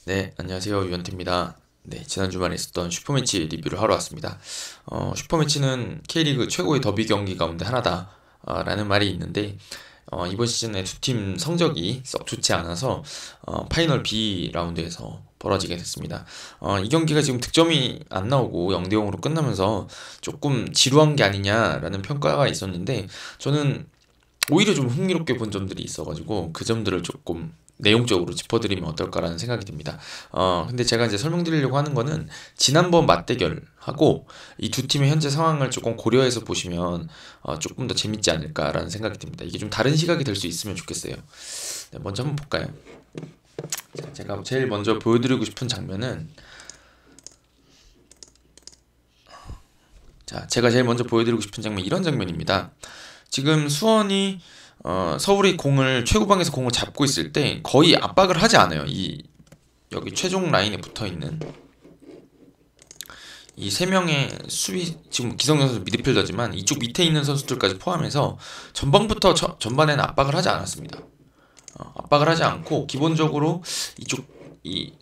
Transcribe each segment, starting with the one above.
네, 안녕하세요. 유현태입니다. 네, 지난 주말에 있었던 슈퍼매치 리뷰를 하러 왔습니다. 슈퍼매치는 K리그 최고의 더비 경기 가운데 하나다, 라는 말이 있는데, 이번 시즌에 두 팀 성적이 썩 좋지 않아서, 파이널 B 라운드에서 벌어지게 됐습니다. 이 경기가 지금 득점이 안 나오고 0대 0으로 끝나면서 조금 지루한 게 아니냐라는 평가가 있었는데, 저는 오히려 좀 흥미롭게 본 점들이 있어가지고 그 점들을 조금 내용적으로 짚어드리면 어떨까라는 생각이 듭니다. 근데 제가 이제 설명드리려고 하는 거는 지난번 맞대결하고 이 두 팀의 현재 상황을 조금 고려해서 보시면 조금 더 재밌지 않을까라는 생각이 듭니다. 이게 좀 다른 시각이 될 수 있으면 좋겠어요. 네, 먼저 한번 볼까요? 자, 제가 제일 먼저 보여드리고 싶은 장면은 제가 제일 먼저 보여드리고 싶은 장면 이런 장면입니다. 지금 수원이 서울이 공을 최후방에서 공을 잡고 있을 때 거의 압박을 하지 않아요. 이 여기 최종 라인에 붙어 있는 이 세 명의 수비 지금 기성용 선수 미드필더지만 이쪽 밑에 있는 선수들까지 포함해서 전방부터 전반에는 압박을 하지 않았습니다. 압박을 하지 않고 기본적으로 이쪽 이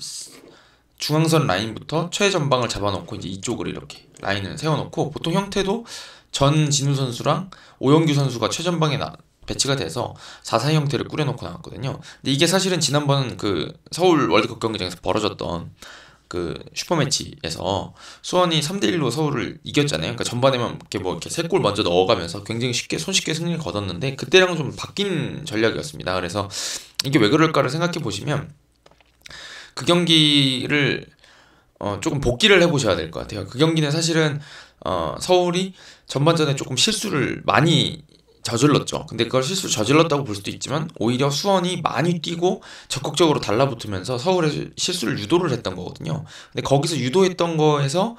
중앙선 라인부터 최전방을 잡아놓고 이제 이쪽으로 이렇게 라인을 세워놓고 보통 형태도 전진우 선수랑 오영규 선수가 최전방에 배치가 돼서 4-4 형태를 꾸려놓고 나왔거든요. 근데 이게 사실은 지난번 그 서울 월드컵 경기장에서 벌어졌던 그 슈퍼매치에서 수원이 3대1로 서울을 이겼잖아요. 그러니까 전반에만 이렇게 뭐 이렇게 세 골 먼저 넣어가면서 굉장히 쉽게 손쉽게 승리를 거뒀는데 그때랑은 좀 바뀐 전략이었습니다. 그래서 이게 왜 그럴까를 생각해 보시면 그 경기를 조금 복기를 해보셔야 될 것 같아요. 그 경기는 사실은 서울이 전반전에 조금 실수를 많이 저질렀죠. 근데 그걸 실수 저질렀다고 볼 수도 있지만 오히려 수원이 많이 뛰고 적극적으로 달라붙으면서 서울의 실수를 유도를 했던 거거든요. 근데 거기서 유도했던 거에서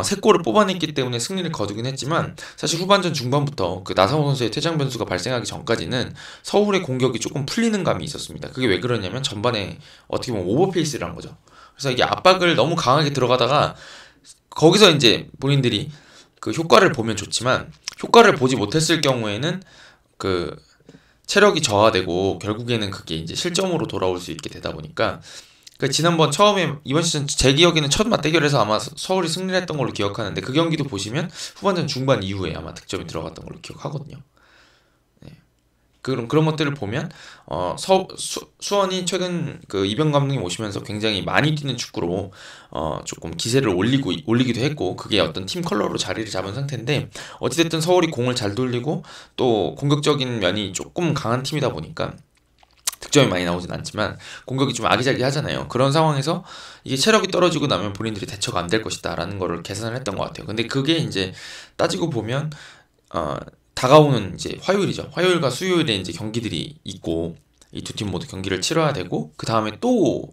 세 골을 뽑아냈기 때문에 승리를 거두긴 했지만 사실 후반전 중반부터 그 나상호 선수의 퇴장 변수가 발생하기 전까지는 서울의 공격이 조금 풀리는 감이 있었습니다. 그게 왜 그러냐면 전반에 어떻게 보면 오버페이스를 한 거죠. 그래서 이게 압박을 너무 강하게 들어가다가 거기서 이제 본인들이 그 효과를 보면 좋지만 효과를 보지 못했을 경우에는 그 체력이 저하되고 결국에는 그게 이제 실점으로 돌아올 수 있게 되다 보니까 그 지난번 처음에 이번 시즌 제 기억에는 첫 맞대결에서 아마 서울이 승리를 했던 걸로 기억하는데 그 경기도 보시면 후반전 중반 이후에 아마 득점이 들어갔던 걸로 기억하거든요. 네. 그런 것들을 보면 수원이 최근 그 이병 감독님 오시면서 굉장히 많이 뛰는 축구로 조금 기세를 올리기도 했고 그게 어떤 팀 컬러로 자리를 잡은 상태인데 어찌됐든 서울이 공을 잘 돌리고 또 공격적인 면이 조금 강한 팀이다 보니까 득점이 많이 나오진 않지만 공격이 좀 아기자기하잖아요. 그런 상황에서 이게 체력이 떨어지고 나면 본인들이 대처가 안 될 것이다라는 거를 계산을 했던 것 같아요. 근데 그게 이제 따지고 보면 어, 다가오는 이제 화요일이죠. 화요일과 수요일에 이제 경기들이 있고 이 두 팀 모두 경기를 치러야 되고 그 다음에 또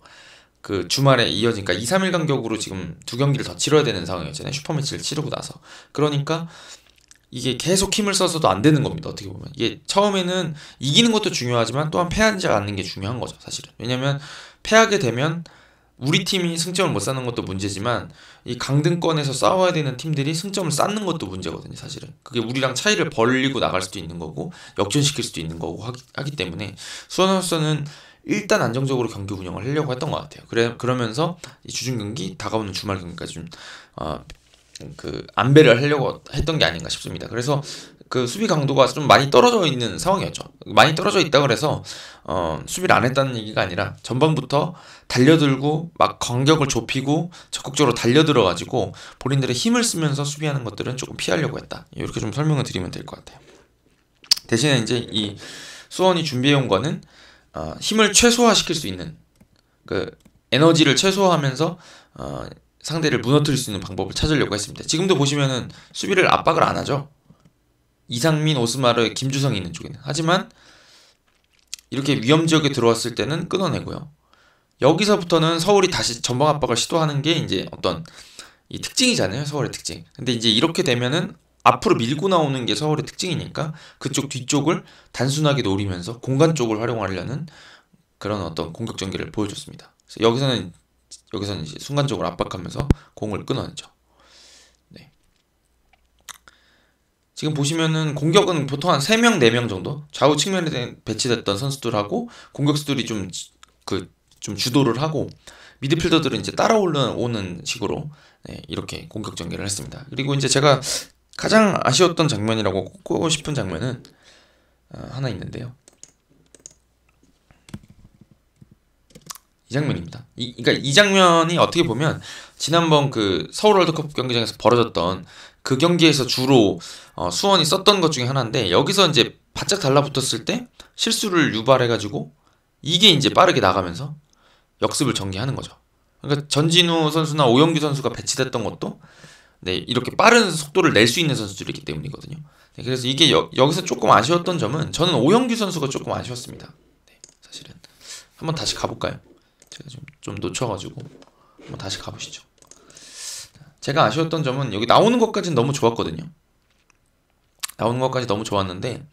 그 주말에 이어지니까 2, 3일 간격으로 지금 두 경기를 더 치러야 되는 상황이었잖아요. 슈퍼매치를 치르고 나서. 그러니까 이게 계속 힘을 써서도 안 되는 겁니다. 어떻게 보면. 이게 처음에는 이기는 것도 중요하지만 또한 패하지 않는 게 중요한 거죠, 사실은. 왜냐면 패하게 되면 우리 팀이 승점을 못 쌓는 것도 문제지만 이 강등권에서 싸워야 되는 팀들이 승점을 쌓는 것도 문제거든요, 사실은. 그게 우리랑 차이를 벌리고 나갈 수도 있는 거고 역전시킬 수도 있는 거고 하기 때문에 수원으로서는 일단 안정적으로 경기 운영을 하려고 했던 것 같아요. 그러면서 이 주중 경기 다가오는 주말 경기까지 좀 어, 그 안배를 하려고 했던 게 아닌가 싶습니다. 그래서 그 수비 강도가 좀 많이 떨어져 있는 상황이었죠. 많이 떨어져 있다 그래서 수비를 안 했다는 얘기가 아니라 전반부터 달려들고 막 간격을 좁히고 적극적으로 달려들어가지고 본인들의 힘을 쓰면서 수비하는 것들은 조금 피하려고 했다. 이렇게 좀 설명을 드리면 될 것 같아요. 대신에 이제 이 수원이 준비해온 거는 힘을 최소화시킬 수 있는 그 에너지를 최소화하면서 상대를 무너뜨릴 수 있는 방법을 찾으려고 했습니다. 지금도 보시면은 수비를 압박을 안 하죠. 이상민, 오스마르, 김주성이 있는 쪽에는. 하지만 이렇게 위험 지역에 들어왔을 때는 끊어내고요. 여기서부터는 서울이 다시 전방 압박을 시도하는 게 이제 어떤 이 특징이잖아요. 서울의 특징. 근데 이제 이렇게 되면은 앞으로 밀고 나오는 게 서울의 특징이니까 그쪽 뒤쪽을 단순하게 노리면서 공간 쪽을 활용하려는 그런 어떤 공격 전개를 보여줬습니다. 그래서 여기서는 이제 순간적으로 압박하면서 공을 끊어내죠. 네. 지금 보시면은 공격은 보통 한 3명, 4명 정도 좌우 측면에 배치됐던 선수들하고 공격수들이 좀 주도를 하고 미드필더들은 이제 따라오는 식으로 이렇게 공격 전개를 했습니다. 그리고 이제 제가 가장 아쉬웠던 장면이라고 꼽고 싶은 장면은 하나 있는데요. 이 장면입니다. 그러니까 이 장면이 어떻게 보면 지난번 그 서울 월드컵 경기장에서 벌어졌던 그 경기에서 주로 수원이 썼던 것 중에 하나인데, 여기서 이제 바짝 달라붙었을 때 실수를 유발해가지고 이게 이제 빠르게 나가면서 역습을 전개하는 거죠. 그러니까 전진우 선수나 오영규 선수가 배치됐던 것도 이렇게 빠른 속도를 낼 수 있는 선수들이기 때문이거든요. 그래서 이게 여기서 조금 아쉬웠던 점은, 저는 오영규 선수가 조금 아쉬웠습니다. 사실은 한번 다시 가볼까요? 제가 좀 놓쳐가지고 한번 다시 가보시죠. 제가 아쉬웠던 점은, 여기 나오는 것까지는 너무 좋았거든요. 나오는 것까지 너무 좋았는데,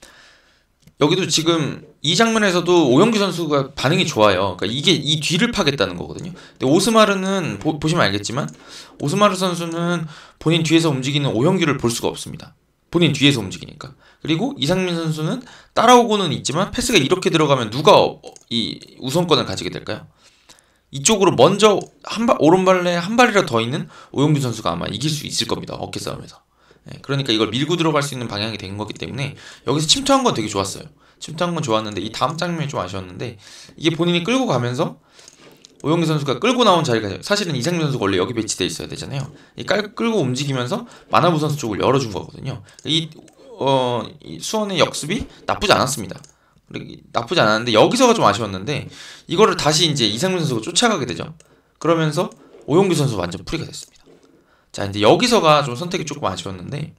여기도 지금 이 장면에서도 오영규 선수가 반응이 좋아요. 그러니까 이게 이 뒤를 파겠다는 거거든요. 근데 오스마르는 보시면 알겠지만, 오스마르 선수는 본인 뒤에서 움직이는 오영규를 볼 수가 없습니다. 본인 뒤에서 움직이니까. 그리고 이상민 선수는 따라오고는 있지만 패스가 이렇게 들어가면 누가 이 우선권을 가지게 될까요? 이쪽으로 먼저 오른발에 한 발이라도 더 있는 오영규 선수가 아마 이길 수 있을 겁니다. 어깨 싸움에서. 그러니까 이걸 밀고 들어갈 수 있는 방향이 된 거기 때문에 여기서 침투한 건 되게 좋았어요. 침투한 건 좋았는데 이 다음 장면이 좀 아쉬웠는데, 이게 본인이 끌고 가면서 오영규 선수가 끌고 나온 자리가, 사실은 이상민 선수가 원래 여기 배치돼 있어야 되잖아요. 끌고 움직이면서 마나부 선수 쪽을 열어준 거거든요. 이 수원의 역습이 나쁘지 않았습니다. 나쁘지 않았는데 여기서가 좀 아쉬웠는데, 이거를 다시 이제 이상민 선수가 쫓아가게 되죠. 그러면서 오영규 선수 완전 프리가 됐습니다. 자, 이제 여기서가 좀 선택이 조금 아쉬웠는데,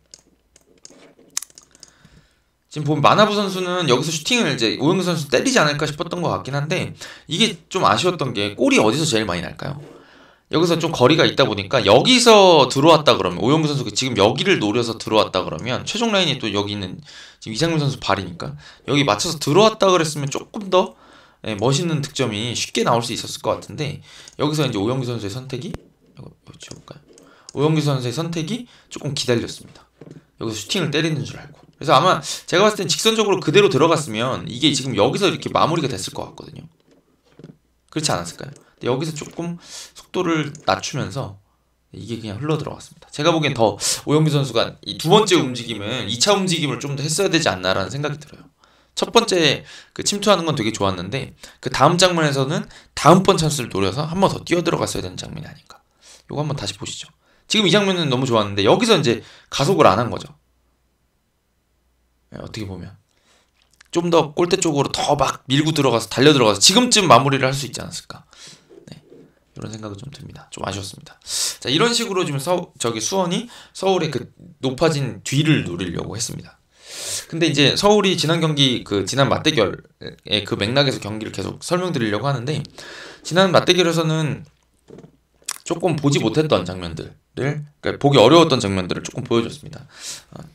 지금 보면 마나부 선수는 여기서 슈팅을 이제 오영규 선수 때리지 않을까 싶었던 것 같긴 한데, 이게 좀 아쉬웠던 게 골이 어디서 제일 많이 날까요? 여기서 좀 거리가 있다 보니까 여기서 들어왔다 그러면, 오영규 선수가 지금 여기를 노려서 들어왔다 그러면 최종 라인이 또 여기 있는 지금 이상민 선수 발이니까 여기 맞춰서 들어왔다 그랬으면 조금 더 멋있는 득점이 쉽게 나올 수 있었을 것 같은데, 여기서 이제 오영규 선수의 선택이, 이거 지워볼까요? 오영규 선수의 선택이 조금 기다렸습니다. 여기서 슈팅을 때리는 줄 알고. 그래서 아마 제가 봤을 땐 직선적으로 그대로 들어갔으면 이게 지금 여기서 이렇게 마무리가 됐을 것 같거든요. 그렇지 않았을까요? 근데 여기서 조금 속도를 낮추면서 이게 그냥 흘러 들어갔습니다. 제가 보기엔 더 오영규 선수가 이 두 번째 움직임은 2차 움직임을 좀 더 했어야 되지 않나라는 생각이 들어요. 첫 번째 그 침투하는 건 되게 좋았는데, 그 다음 장면에서는 다음번 찬스를 노려서 한 번 더 뛰어 들어갔어야 되는 장면이 아닌가. 요거 한번 다시 보시죠. 지금 이 장면은 너무 좋았는데 여기서 이제 가속을 안 한 거죠. 어떻게 보면 좀 더 골대 쪽으로 더 막 밀고 들어가서 달려 들어가서 지금쯤 마무리를 할 수 있지 않았을까. 이런 생각이 좀 듭니다. 좀 아쉬웠습니다. 자, 이런 식으로 지금 수원이 서울의 그 높아진 뒤를 노리려고 했습니다. 근데 이제 서울이 지난 경기, 지난 맞대결의 그 맥락에서 경기를 계속 설명드리려고 하는데, 지난 맞대결에서는 조금 보지 못했던 장면들을, 그러니까 보기 어려웠던 장면들을 조금 보여줬습니다.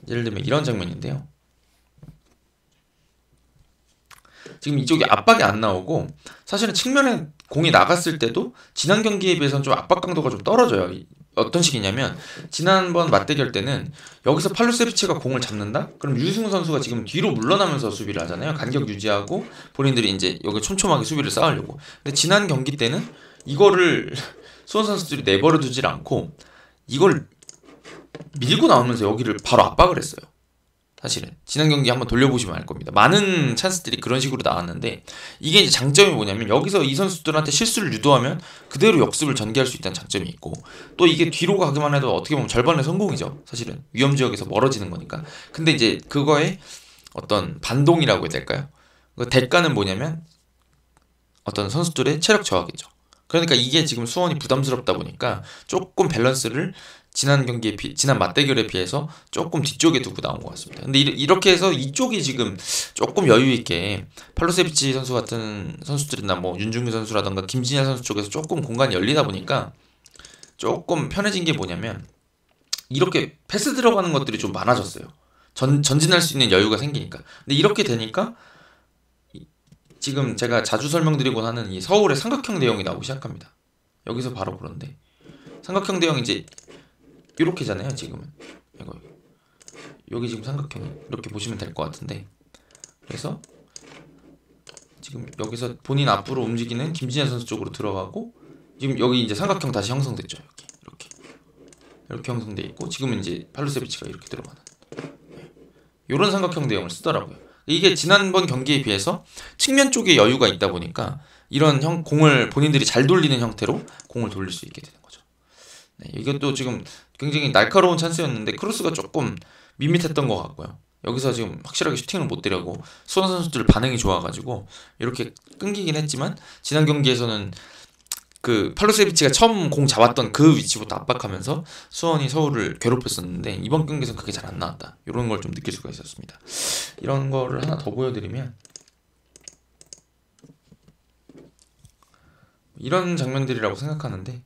예를 들면 이런 장면인데요. 지금 이쪽에 압박이 안 나오고, 사실은 측면에 공이 나갔을 때도 지난 경기에 비해서는 좀 압박 강도가 좀 떨어져요. 어떤 식이냐면, 지난번 맞대결 때는 여기서 팔루세비치가 공을 잡는다? 그럼 유승우 선수가 지금 뒤로 물러나면서 수비를 하잖아요. 간격 유지하고 본인들이 이제 여기 촘촘하게 수비를 쌓으려고. 근데 지난 경기 때는 이거를 수원 선수들이 내버려 두질 않고 이걸 밀고 나오면서 여기를 바로 압박을 했어요. 사실은 지난 경기 한번 돌려보시면 알 겁니다. 많은 찬스들이 그런 식으로 나왔는데, 이게 이제 장점이 뭐냐면, 여기서 이 선수들한테 실수를 유도하면 그대로 역습을 전개할 수 있다는 장점이 있고, 또 이게 뒤로 가기만 해도 어떻게 보면 절반의 성공이죠. 사실은 위험 지역에서 멀어지는 거니까. 근데 이제 그거의 어떤 반동이라고 해야 될까요? 그 대가는 뭐냐면 어떤 선수들의 체력 저하겠죠. 그러니까 이게 지금 수원이 부담스럽다 보니까 조금 밸런스를 지난 맞대결에 비해서 조금 뒤쪽에 두고 나온 것 같습니다. 근데 이렇게 해서 이쪽이 지금 조금 여유 있게 팔로세비치 선수 같은 선수들이나 뭐 윤중규 선수라던가 김진야 선수 쪽에서 조금 공간이 열리다 보니까 조금 편해진 게 뭐냐면, 이렇게 패스 들어가는 것들이 좀 많아졌어요. 전진할 수 있는 여유가 생기니까. 근데 이렇게 되니까 지금 제가 자주 설명드리곤 하는 이 서울의 삼각형 대형이 나오기 시작합니다. 여기서 바로 그런데 삼각형 대형이 이제 이렇게잖아요. 지금은 여기 지금 삼각형이 이렇게 보시면 될 것 같은데, 그래서 지금 여기서 본인 앞으로 움직이는 김진현 선수 쪽으로 들어가고, 지금 여기 이제 삼각형 다시 형성됐죠. 이렇게 형성돼 있고 지금은 이제 팔루세비치가 이렇게 들어가는 이런 삼각형 대형을 쓰더라고요. 이게 지난번 경기에 비해서 측면 쪽에 여유가 있다 보니까 이런 공을 본인들이 잘 돌리는 형태로 공을 돌릴 수 있게 되는 거죠. 네, 이것도 지금 굉장히 날카로운 찬스였는데 크로스가 조금 밋밋했던 것 같고요. 여기서 지금 확실하게 슈팅을 못 때려고 수원 선수들 반응이 좋아가지고 이렇게 끊기긴 했지만 지난 경기에서는 그 팔로세비치가 처음 공 잡았던 그 위치부터 압박하면서 수원이 서울을 괴롭혔었는데 이번 경기에서는 그게 잘 안 나왔다. 이런 걸 좀 느낄 수가 있었습니다. 이런 거를 하나 더 보여드리면 이런 장면들이라고 생각하는데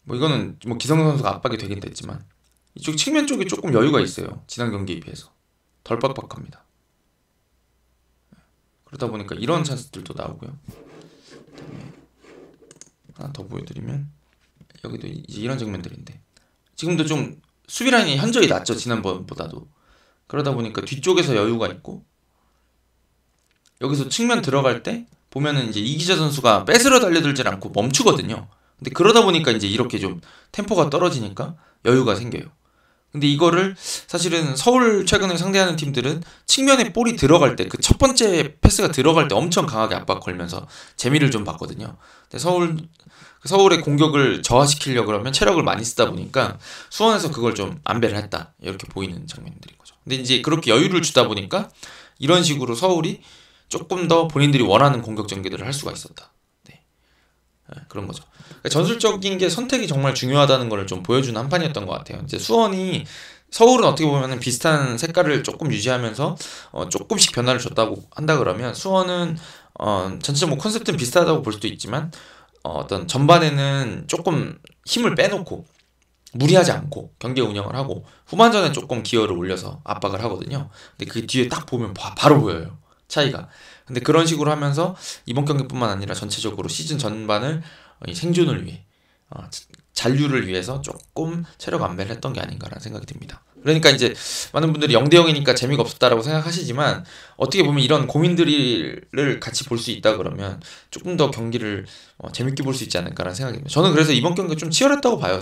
뭐 이거는 뭐 기성용 선수가 압박이 되긴 됐지만 이쪽 측면 쪽이 조금 여유가 있어요. 지난 경기에 비해서 덜 빡빡합니다. 그러다 보니까 이런 찬스들도 나오고요. 그다음에 하나 더 보여드리면 여기도 이제 이런 장면들인데 지금도 좀 수비 라인이 현저히 낮죠. 지난번보다도. 그러다 보니까 뒤쪽에서 여유가 있고 여기서 측면 들어갈 때 보면은 이제 이기자 선수가 뺏으러 달려들질 않고 멈추거든요. 근데 그러다 보니까 이제 이렇게 좀 템포가 떨어지니까 여유가 생겨요. 근데 이거를 사실은 서울 최근에 상대하는 팀들은 측면에 볼이 들어갈 때 그 첫 번째 패스가 들어갈 때 엄청 강하게 압박 걸면서 재미를 좀 봤거든요. 근데 서울의 공격을 저하시키려고 그러면 체력을 많이 쓰다 보니까 수원에서 그걸 좀 안배를 했다. 이렇게 보이는 장면들인 거죠. 근데 이제 그렇게 여유를 주다 보니까 이런 식으로 서울이 조금 더 본인들이 원하는 공격 전개들을 할 수가 있었다. 네. 그런 거죠. 그러니까 전술적인 게 선택이 정말 중요하다는 걸 좀 보여주는 한 판이었던 것 같아요. 이제 수원이 서울은 어떻게 보면 비슷한 색깔을 조금 유지하면서 조금씩 변화를 줬다고 한다 그러면 수원은 전체적 컨셉은 비슷하다고 볼 수도 있지만 어떤 전반에는 조금 힘을 빼놓고 무리하지 않고 경기 운영을 하고 후반전에 조금 기여를 올려서 압박을 하거든요. 근데 그 뒤에 딱 보면 바로 보여요. 차이가. 근데 그런 식으로 하면서 이번 경기뿐만 아니라 전체적으로 시즌 전반을 생존을 위해 잔류를 위해서 조금 체력 안배를 했던 게 아닌가라는 생각이 듭니다. 그러니까 이제 많은 분들이 0대0이니까 재미가 없었다라고 생각하시지만 어떻게 보면 이런 고민들을 같이 볼 수 있다 그러면 조금 더 경기를 재밌게 볼 수 있지 않을까라는 생각이 듭니다. 저는 그래서 이번 경기가 좀 치열했다고 봐요.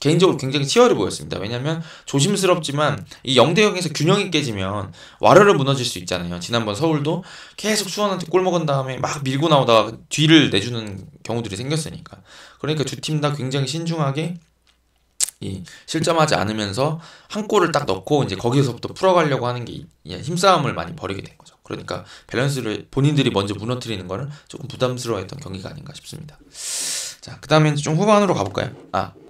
개인적으로 굉장히 치열해 보였습니다. 왜냐면 조심스럽지만 이 0대0에서 균형이 깨지면 와르르 무너질 수 있잖아요. 지난번 서울도 계속 수원한테 골 먹은 다음에 막 밀고 나오다가 뒤를 내주는 경우들이 생겼으니까. 그러니까 두 팀 다 굉장히 신중하게 실점하지 않으면서 한 골을 딱 넣고 이제 거기서부터 풀어가려고 하는 게 힘싸움을 많이 벌이게 된 거죠. 그러니까 밸런스를 본인들이 먼저 무너뜨리는 거는 조금 부담스러워했던 경기가 아닌가 싶습니다. 자, 그 다음에 좀 후반으로 가볼까요?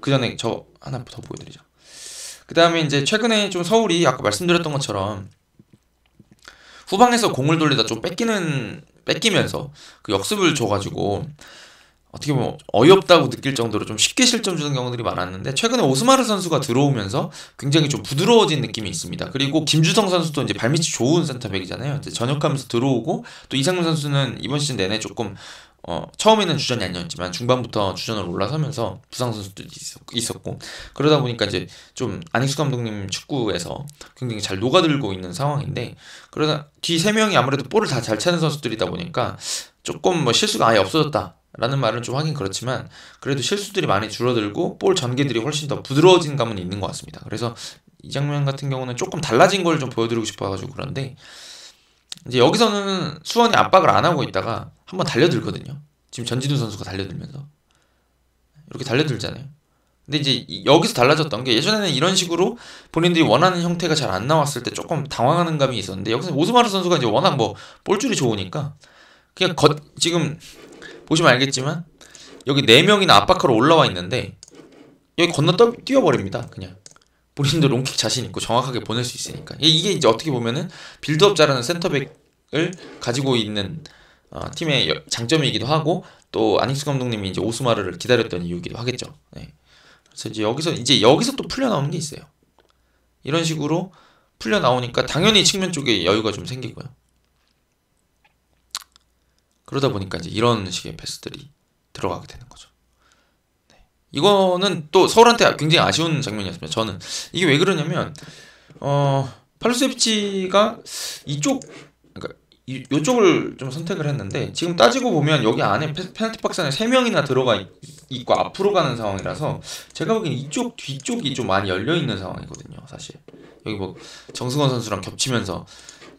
그 전에 저 하나 더 보여드리죠. 그 다음에 이제 최근에 좀 서울이 아까 말씀드렸던 것처럼 후방에서 공을 돌리다 좀 뺏기면서 그 역습을 줘가지고 어떻게 보면 어이없다고 느낄 정도로 좀 쉽게 실점 주는 경우들이 많았는데 최근에 오스마르 선수가 들어오면서 굉장히 좀 부드러워진 느낌이 있습니다. 그리고 김주성 선수도 이제 발밑이 좋은 센터백이잖아요. 이제 전역하면서 들어오고 또 이상문 선수는 이번 시즌 내내 조금 처음에는 주전이 아니었지만 중반부터 주전으로 올라서면서 부상 선수도 있었고 그러다 보니까 이제 좀 안익수 감독님 축구에서 굉장히 잘 녹아들고 있는 상황인데 그러다 뒤 세 명이 아무래도 볼을 다 잘 차는 선수들이다 보니까 조금 뭐 실수가 아예 없어졌다. 라는 말은 좀 하긴 그렇지만 그래도 실수들이 많이 줄어들고 볼 전개들이 훨씬 더 부드러워진 감은 있는 것 같습니다. 그래서 이 장면 같은 경우는 조금 달라진 걸 좀 보여드리고 싶어가지고 그런데 이제 여기서는 수원이 압박을 안 하고 있다가 한번 달려들거든요. 지금 전진우 선수가 달려들면서 이렇게 달려들잖아요. 근데 이제 여기서 달라졌던 게 예전에는 이런 식으로 본인들이 원하는 형태가 잘 안 나왔을 때 조금 당황하는 감이 있었는데 여기서 오스마르 선수가 이제 워낙 뭐 볼줄이 좋으니까 그냥 지금 보시면 알겠지만 여기 4명이나 압박하러 올라와 있는데 여기 건너 뛰어버립니다. 그냥 본인도 롱킥 자신 있고 정확하게 보낼 수 있으니까 이게 이제 어떻게 보면은 빌드업 잘하는 센터백을 가지고 있는 팀의 장점이기도 하고 또 안익수 감독님이 이제 오스마르를 기다렸던 이유이기도 하겠죠. 네. 그래서 이제 여기서 또 풀려 나오는 게 있어요. 이런 식으로 풀려 나오니까 당연히 측면 쪽에 여유가 좀 생기고요. 그러다 보니까 이제 이런 식의 패스들이 들어가게 되는 거죠. 네. 이거는 또 서울한테 굉장히 아쉬운 장면이었습니다. 저는 이게 왜 그러냐면 팔루세비치가 그러니까 요쪽을 좀 선택을 했는데 지금 따지고 보면 여기 안에 페널티 박스 안에 3명이나 들어가 있고 앞으로 가는 상황이라서 제가 보기엔 이쪽 뒤쪽이 좀 많이 열려있는 상황이거든요. 사실 여기 뭐 정승원 선수랑 겹치면서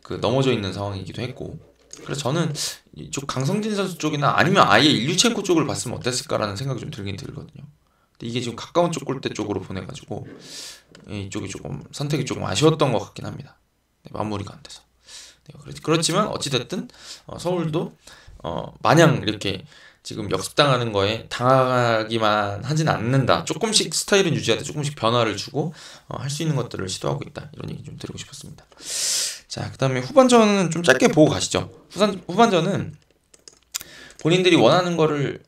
그 넘어져 있는 상황이기도 했고, 그래서 저는 이쪽 강성진 선수 쪽이나 아니면 아예 일류첸코 쪽을 봤으면 어땠을까라는 생각이 좀 들긴 들거든요. 근데 이게 지금 가까운 쪽 골대 쪽으로 보내가지고 이쪽이 조금 선택이 조금 아쉬웠던 것 같긴 합니다. 네, 마무리가 안 돼서. 네, 그렇지만 어찌됐든 서울도 마냥 이렇게 지금 역습당하는 거에 당하기만 하진 않는다. 조금씩 스타일은 유지하되 조금씩 변화를 주고 할 수 있는 것들을 시도하고 있다. 이런 얘기 좀 드리고 싶었습니다. 자, 그 다음에 후반전은 좀 짧게 보고 가시죠. 후반전은 본인들이 원하는 거를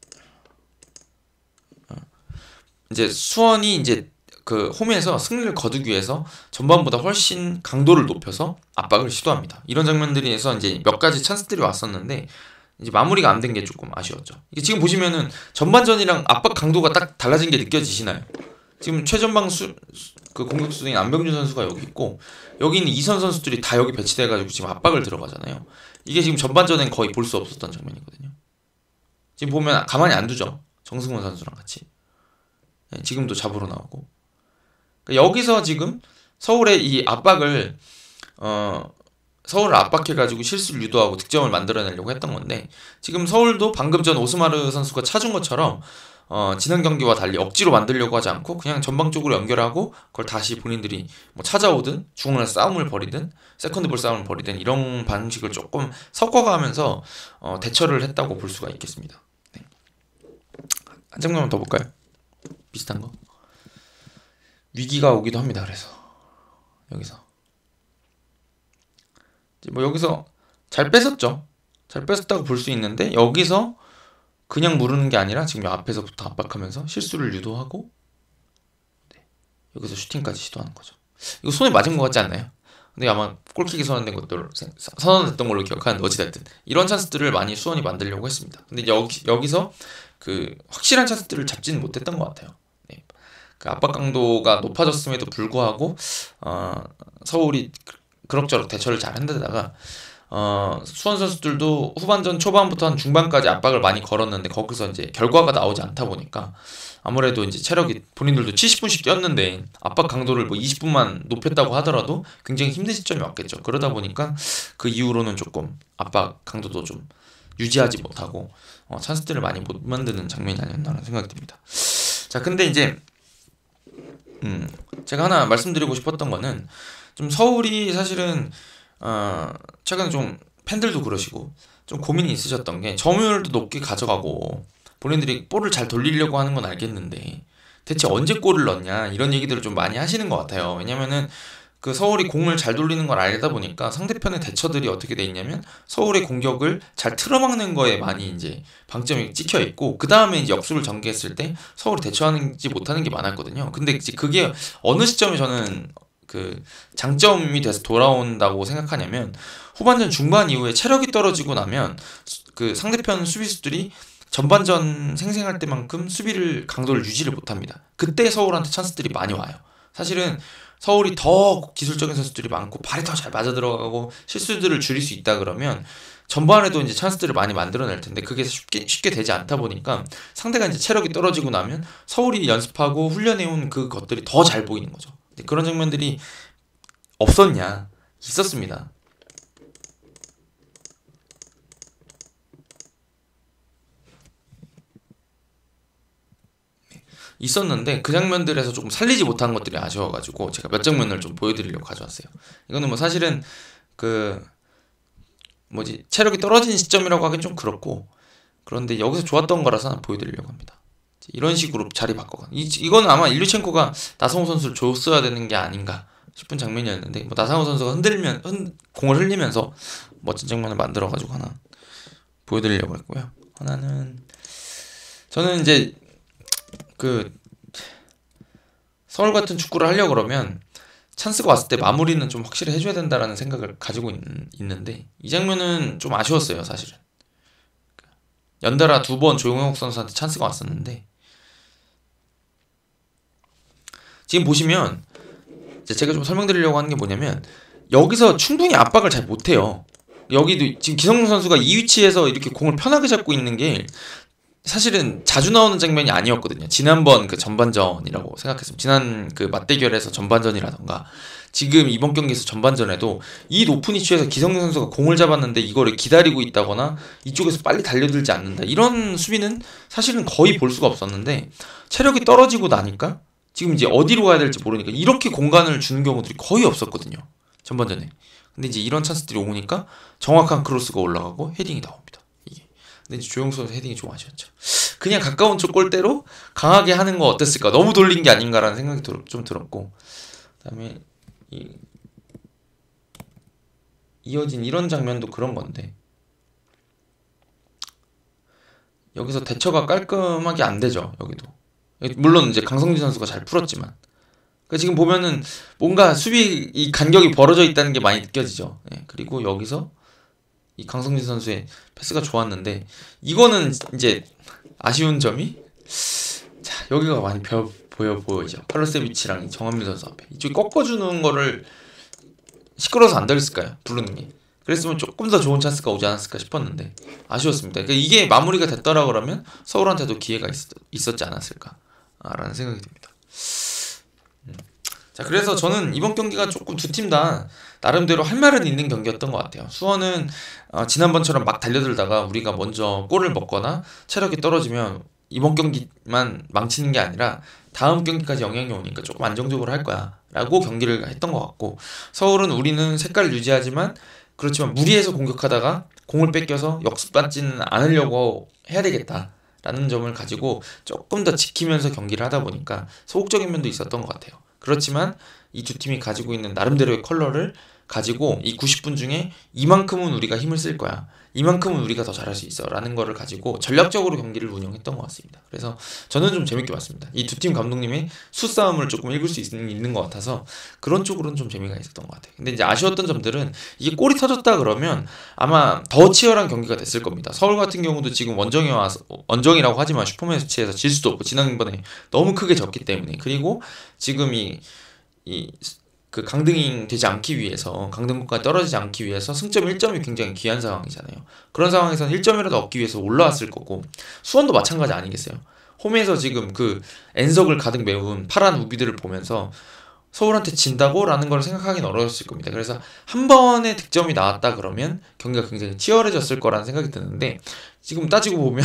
이제 수원이 이제 그 홈에서 승리를 거두기 위해서 전반보다 훨씬 강도를 높여서 압박을 시도합니다. 이런 장면들에서 이제 몇 가지 찬스들이 왔었는데 이제 마무리가 안 된 게 조금 아쉬웠죠. 이게 지금 보시면은 전반전이랑 압박 강도가 딱 달라진 게 느껴지시나요? 지금 최전방 그 공격수인 안병준 선수가 여기 있고 여기 있는 이선 선수들이 다 여기 배치돼가지고 지금 압박을 들어가잖아요. 이게 지금 전반전엔 거의 볼 수 없었던 장면이거든요. 지금 보면 가만히 안 두죠. 정승원 선수랑 같이. 네, 지금도 잡으러 나오고. 그러니까 여기서 지금 서울의 이 압박을 서울을 압박해가지고 실수를 유도하고 득점을 만들어내려고 했던 건데 지금 서울도 방금 전 오스마르 선수가 찾은 것처럼 지난 경기와 달리 억지로 만들려고 하지 않고 그냥 전방쪽으로 연결하고 그걸 다시 본인들이 뭐 찾아오든 중원에서 싸움을 벌이든 세컨드볼 싸움을 벌이든 이런 방식을 조금 섞어가면서 대처를 했다고 볼 수가 있겠습니다. 네. 한 장면만 더 볼까요? 비슷한 거. 위기가 오기도 합니다. 그래서 여기서 뭐 여기서 잘 뺏었죠. 잘 뺏었다고 볼 수 있는데 여기서 그냥 무르는 게 아니라 지금 앞에서부터 압박하면서 실수를 유도하고 네. 여기서 슈팅까지 시도하는 거죠. 이거 손에 맞은 것 같지 않나요? 근데 아마 골킥이 선언된 것들 선언됐던 걸로 기억하는데 어찌됐든 이런 찬스들을 많이 수원이 만들려고 했습니다. 근데 여기서 그 확실한 찬스들을 잡지는 못했던 것 같아요. 네. 그 압박 강도가 높아졌음에도 불구하고 서울이 그럭저럭 대처를 잘 한데다가 수원 선수들도 후반전 초반부터 한 중반까지 압박을 많이 걸었는데 거기서 이제 결과가 나오지 않다 보니까 아무래도 이제 체력이 본인들도 70분씩 뛰었는데 압박 강도를 뭐 20분만 높였다고 하더라도 굉장히 힘든 시점이 왔겠죠. 그러다 보니까 그 이후로는 조금 압박 강도도 좀 유지하지 못하고 찬스들을 많이 못 만드는 장면이 아니었나라는 생각이 듭니다. 자, 근데 이제 제가 하나 말씀드리고 싶었던 거는 좀 서울이 사실은 최근에 좀 팬들도 그러시고 좀 고민이 있으셨던 게 점유율도 높게 가져가고 본인들이 볼을 잘 돌리려고 하는 건 알겠는데 대체 언제 골을 넣냐 이런 얘기들을 좀 많이 하시는 것 같아요. 왜냐면은 그 서울이 공을 잘 돌리는 걸 알다 보니까 상대편의 대처들이 어떻게 돼 있냐면 서울의 공격을 잘 틀어막는 거에 많이 이제 방점이 찍혀 있고 그 다음에 이제 역습을 전개했을 때 서울이 대처하지 못하는 게 많았거든요. 근데 이제 그게 어느 시점에 저는 그 장점이 돼서 돌아온다고 생각하냐면 후반전 중반 이후에 체력이 떨어지고 나면 그 상대편 수비수들이 전반전 생생할 때만큼 수비를 강도를 유지를 못합니다. 그때 서울한테 찬스들이 많이 와요. 사실은 서울이 더 기술적인 선수들이 많고 발이 더 잘 맞아 들어가고 실수들을 줄일 수 있다 그러면 전반에도 이제 찬스들을 많이 만들어낼 텐데 그게 쉽게 되지 않다 보니까 상대가 이제 체력이 떨어지고 나면 서울이 연습하고 훈련해온 그 것들이 더 잘 보이는 거죠. 그런 장면들이 없었냐? 있었습니다. 있었는데 그 장면들에서 조금 살리지 못한 것들이 아쉬워가지고 제가 몇 장면을 좀 보여드리려고 가져왔어요. 이거는 뭐 사실은 그 체력이 떨어진 시점이라고 하긴 좀 그렇고 그런데 여기서 좋았던 거라서 보여드리려고 합니다. 이런 식으로 자리 바꿔가. 이거는 아마 일류첸코가 나성호 선수를 줬어야 되는 게 아닌가 싶은 장면이었는데 뭐 나성호 선수가 공을 흘리면서 멋진 장면을 만들어가지고 하나 보여드리려고 했고요. 하나는 저는 이제 그 서울 같은 축구를 하려고 그러면 찬스가 왔을 때 마무리는 좀 확실히 해줘야 된다라는 생각을 가지고 있는데 이 장면은 좀 아쉬웠어요. 사실은 연달아 2번 조용혁 선수한테 찬스가 왔었는데 지금 보시면 제가 좀 설명드리려고 하는 게 뭐냐면 여기서 충분히 압박을 잘 못해요. 여기도 지금 기성용 선수가 이 위치에서 이렇게 공을 편하게 잡고 있는 게 사실은 자주 나오는 장면이 아니었거든요. 지난번 그 전반전이라고 생각했습니다. 지난 그 맞대결에서 전반전이라던가 지금 이번 경기에서 전반전에도 이 높은 위치에서 기성용 선수가 공을 잡았는데 이거를 기다리고 있다거나 이쪽에서 빨리 달려들지 않는다, 이런 수비는 사실은 거의 볼 수가 없었는데, 체력이 떨어지고 나니까 지금 이제 어디로 가야 될지 모르니까 이렇게 공간을 주는 경우들이 거의 없었거든요, 전반전에. 근데 이제 이런 찬스들이 오니까 정확한 크로스가 올라가고 헤딩이 나옵니다. 이게. 근데 이제 조용수 선수 헤딩이 좀 아쉬웠죠. 그냥 가까운 쪽 골대로 강하게 하는 거 어땠을까? 너무 돌린 게 아닌가라는 생각이 좀 들었고, 그다음에 이어진 이런 장면도 그런 건데, 여기서 대처가 깔끔하게 안 되죠. 여기도 물론 이제 강성진 선수가 잘 풀었지만, 그러니까 지금 보면은 뭔가 수비 이 간격이 벌어져 있다는 게 많이 느껴지죠. 네, 그리고 여기서 이 강성진 선수의 패스가 좋았는데, 이거는 이제 아쉬운 점이, 자, 여기가 많이 보이죠. 팔로세비치랑 정한민 선수 앞에 이쪽이 꺾어주는 거를 시끄러워서 안 들었을까요? 부르는 게. 그랬으면 조금 더 좋은 찬스가 오지 않았을까 싶었는데 아쉬웠습니다. 그러니까 이게 마무리가 됐더라 그러면 서울한테도 기회가 있었지 않았을까라는 생각이 듭니다. 자, 그래서 저는 이번 경기가 조금 두 팀 다 나름대로 할 말은 있는 경기였던 것 같아요. 수원은 지난번처럼 막 달려들다가 우리가 먼저 골을 먹거나 체력이 떨어지면 이번 경기만 망치는 게 아니라 다음 경기까지 영향이 오니까 조금 안정적으로 할 거야 라고 경기를 했던 것 같고, 서울은 우리는 색깔을 유지하지만 그렇지만 무리해서 공격하다가 공을 뺏겨서 역습받지는 않으려고 해야 되겠다라는 점을 가지고 조금 더 지키면서 경기를 하다 보니까 소극적인 면도 있었던 것 같아요. 그렇지만 이 두 팀이 가지고 있는 나름대로의 컬러를 가지고 이 90분 중에 이만큼은 우리가 힘을 쓸 거야, 이만큼은 우리가 더 잘할 수 있어 라는 거를 가지고 전략적으로 경기를 운영했던 것 같습니다. 그래서 저는 좀 재밌게 봤습니다. 이 두 팀 감독님의 수싸움을 조금 읽을 수 있는 것 같아서 그런 쪽으로는 좀 재미가 있었던 것 같아요. 근데 이제 아쉬웠던 점들은, 이게 골이 터졌다 그러면 아마 더 치열한 경기가 됐을 겁니다. 서울 같은 경우도 지금 원정에 와서, 원정이라고 하지만 슈퍼매치에서 질 수도 없고 지난번에 너무 크게 졌기 때문에, 그리고 지금 그 강등이 되지 않기 위해서, 강등권까지 떨어지지 않기 위해서 승점 1점이 굉장히 귀한 상황이잖아요. 그런 상황에서는 1점이라도 얻기 위해서 올라왔을 거고, 수원도 마찬가지 아니겠어요? 홈에서 지금 그 N석을 가득 메운 파란 우비들을 보면서 서울한테 진다고? 라는 걸 생각하기는 어려웠을 겁니다. 그래서 한 번의 득점이 나왔다 그러면 경기가 굉장히 치열해졌을 거라는 생각이 드는데, 지금 따지고 보면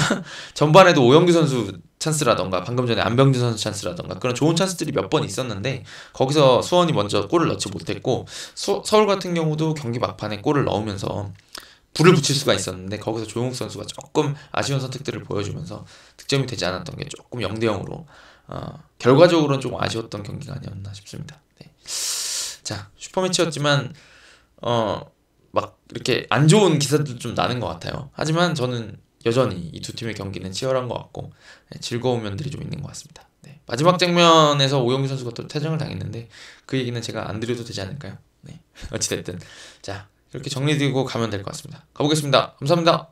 전반에도 오영규 선수 찬스라던가 방금 전에 안병준 선수 찬스라던가 그런 좋은 찬스들이 몇 번 있었는데 거기서 수원이 먼저 골을 넣지 못했고, 서울 같은 경우도 경기 막판에 골을 넣으면서 불을 붙일 수가 있었는데 거기서 조용욱 선수가 조금 아쉬운 선택들을 보여주면서 득점이 되지 않았던 게 조금 0대0으로 결과적으로는 좀 아쉬웠던 경기가 아니었나 싶습니다. 네. 자, 슈퍼매치였지만 막 이렇게 안 좋은 기사들도 좀 나는 것 같아요. 하지만 저는 여전히 이 두 팀의 경기는 치열한 것 같고, 네, 즐거운 면들이 좀 있는 것 같습니다. 네. 마지막 장면에서 오영규 선수가 또 퇴장을 당했는데 그 얘기는 제가 안 드려도 되지 않을까요? 네. 어찌됐든 자, 이렇게 정리드리고 가면 될 것 같습니다. 가보겠습니다. 감사합니다.